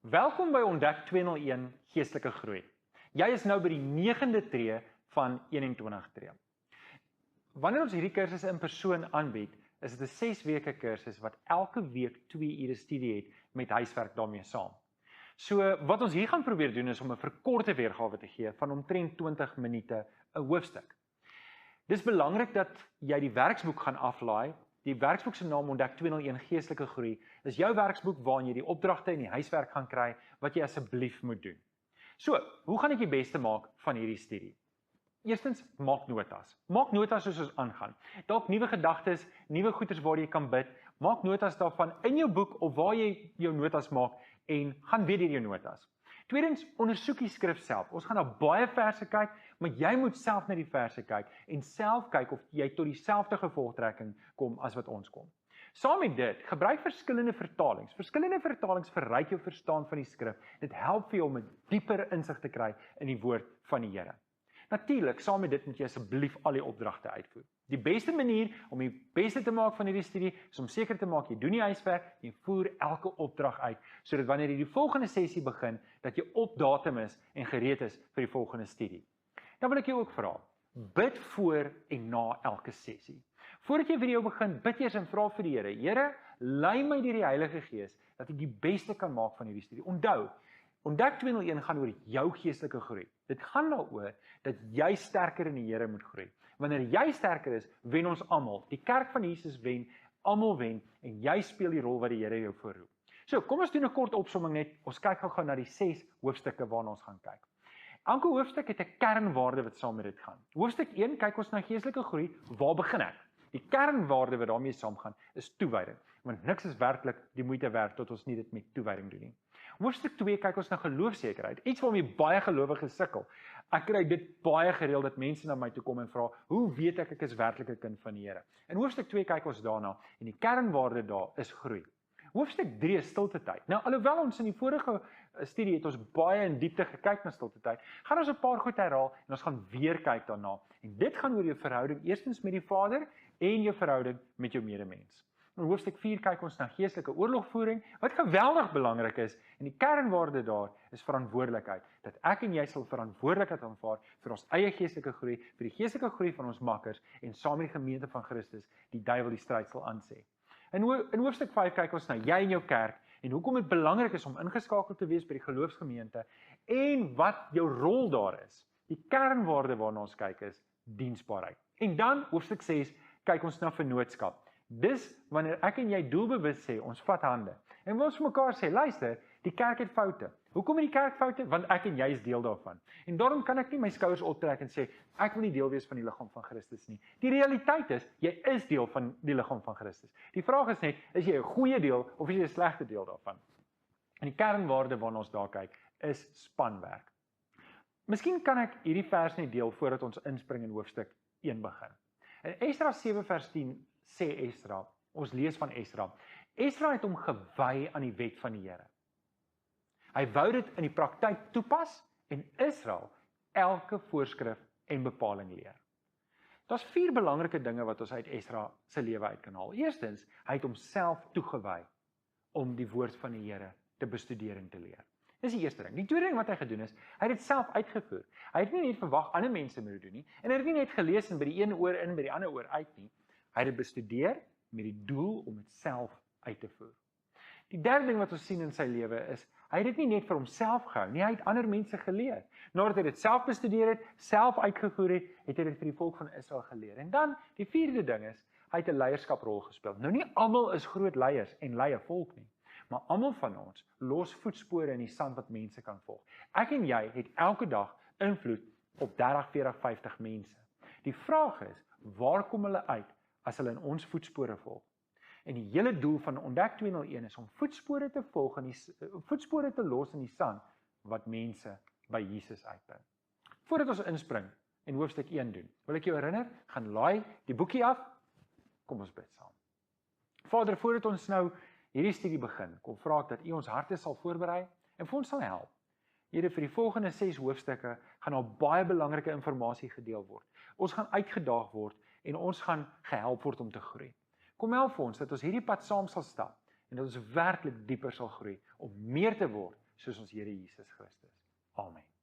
Welkom by Ontdek 201 Geestelike Groei. Jy is nou by die 9de tree van 21 tree. Wanneer ons hierdie kursus in persoon aanbied, is dit 'n 6 weke kursus wat elke week 2 ure studie het met huiswerk daarmee saam. So wat ons hier gaan probeer doen is om 'n verkorte weergawe te gee van omtrent 20 minute 'n hoofstuk. Dis belangrik dat jy die werksboek gaan aflaai. Die werksboek se naam Ontdek 201 Geestelike Groei is jou werksboek waarin jy die opdragte en die huiswerk gaan kry wat jy asseblief moet doen. So, hoe gaan ek die beste maak van hierdie studie? Eerstens, maak notas. Maak notas soos ons aangaan. Dalk nuwe gedagtes, nuwe goeters waar jy kan bid. Maak notas daarvan in jou boek of waar jy jou notas maak en gaan weer deur jou notas. Tweedens, ondersoek die skrif self. Ons gaan na baie verse kyk, maar jy moet self na die verse kyk en self kyk of jy tot dieselfde gevolgtrekking kom as wat ons kom. Saam met dit, gebruik verskillende vertalings. Verskillende vertalings verryk jou verstaan van die skrif. Dit help vir jou om 'n dieper insig te kry in die woord van die Here. Natuurlik, saam met dit moet jy asseblief al die opdragte uitvoer. Die beste manier om die beste te maak van hierdie studie is om seker te maak jy doen die huiswerk en voer elke opdrag uit, sodat wanneer jy die volgende sessie begin, dat jy op datum is en gereed is vir die volgende studie. Dan wil ek jou ook vra, bid voor en na elke sessie. Voordat jy video begin, bid eers en vra vir die Here, Here, lei my deur die Heilige Gees, dat ek die beste kan maak van hierdie studie. Onthou, Ontdek 201 gaan oor jou geestelike groei. Dit gaan daaroor dat jy sterker in die Here moet groei. Wanneer jy sterker is, wen ons almal. Die kerk van Jesus wen, almal wen en jy speel die rol wat die Here jou voorroep. So, kom ons doen 'n kort opsomming net. Ons kyk gou na die 6 hoofstukke waarna ons gaan kyk. Elke hoofstuk het 'n kernwaarde wat saam met dit gaan. Hoofstuk 1 kyk ons na geestelike groei. Waar begin ek? Die kernwaarde wat daarmee saamgaan is toewyding, want niks is werklik die moeite werd tot ons nie dit met toewyding doen nie. Hoofstuk 2 kyk ons na geloofsekerheid, iets waarmee baie gelowiges sukkel. Ek kry dit baie gereeld dat mense na my toe kom en vra, hoe weet ek is werklik 'n kind van die Here? In hoofstuk 2 kyk ons daarna en die kernwaarde daar is groei. Hoofstuk 3 is stilte tyd. Nou, alhoewel ons in die vorige studie het ons baie in diepte gekyk na stilte tyd, gaan ons 'n paar goed herhaal en ons gaan weer kyk daarna. En dit gaan oor jou verhouding eerstens met die Vader en jou verhouding met jou medemens. In hoofstuk 4 kyk ons na geestelike oorlogvoering, wat geweldig belangrik is, en die kernwaarde daar is verantwoordelikheid, dat ek en jy sal verantwoordelikheid aanvaar vir ons eie geestelike groei, vir die geestelike groei van ons makkers, en saam met die gemeente van Christus, die duiwel die stryd sal aansê. In hoofstuk 5 kyk ons na jy en jou kerk, en hoekom dit belangrik is om ingeskakel te wees by die geloofsgemeente, en wat jou rol daar is. Die kernwaarde waarna ons kyk is diensbaarheid. En dan, hoofstuk 6, kyk ons na vennootskap. Dis wanneer ek en jy doelbewus sê, ons vat hande. En ons vir mekaar sê, luister, die kerk het foute. Hoekom het die kerk foute? Want ek en jy is deel daarvan. En daarom kan ek nie my skouers optrek en sê, ek wil nie deel wees van die liggaam van Christus nie. Die realiteit is, jy is deel van die liggaam van Christus. Die vraag is net, is jy 'n goeie deel of is jy 'n slegte deel daarvan? En die kernwaarde waarna ons daar kyk, is spanwerk. Miskien kan ek hierdie vers net deel voordat ons inspring in hoofstuk 1 begin. In Esdra 7 vers 10 sê Esdra, ons lees van Esdra, Esdra het hom gewy aan die wet van die Here. Hy wou dit in die praktyk toepas en Israel elke voorskrif en bepaling leer. Daar's 4 belangrike dinge wat ons uit Esdra se lewe uit kan haal. Eerstens, hy het homself toegewy om die woord van die Here te bestudeer en te leer. Dis die eerste ding. Die tweede ding wat hy gedoen is, hy het dit self uitgevoer. Hy het nie net verwag ander mense moet dit doen nie, en hy het nie net gelees en by die een oor in, by die ander oor uit nie. Hy het dit bestudeer met die doel om dit self uit te voer. Die derde ding wat ons sien in sy lewe is, hy het dit nie net vir homself gehou nie, hy het ander mense geleer. Nadat hy dit self bestudeer het, self uitgevoer het, het hy dit vir die volk van Israel geleer. En dan, die vierde ding is, hy het 'n leierskaprol gespeel. Nou nie almal is groot leiers en lei 'n volk nie, maar almal van ons los voetspore in die sand wat mense kan volg. Ek en jy het elke dag invloed op 30, 40, 50 mense. Die vraag is, waar kom hulle uit as hulle in ons voetspore volg? En die hele doel van Ontdek 201 is om voetspore te volg en voetspore te los in die sand wat mense by Jesus uitbring. Voordat ons inspring en hoofstuk 1 doen, wil ek jou herinner, gaan laai die boekie af. Kom ons bid saam. Vader, voordat ons nou hierdie studie begin, kom vra ek dat U ons harte sal voorberei en vir ons sal help. Here, vir die volgende 6 hoofstukke gaan daar baie belangrike inligting gedeel word. Ons gaan uitgedaag word en ons gaan gehelp word om te groei. Kom help vir ons dat ons hierdie pad saam sal stap en dat ons werklik dieper sal groei om meer te word soos ons Here Jesus Christus. Amen.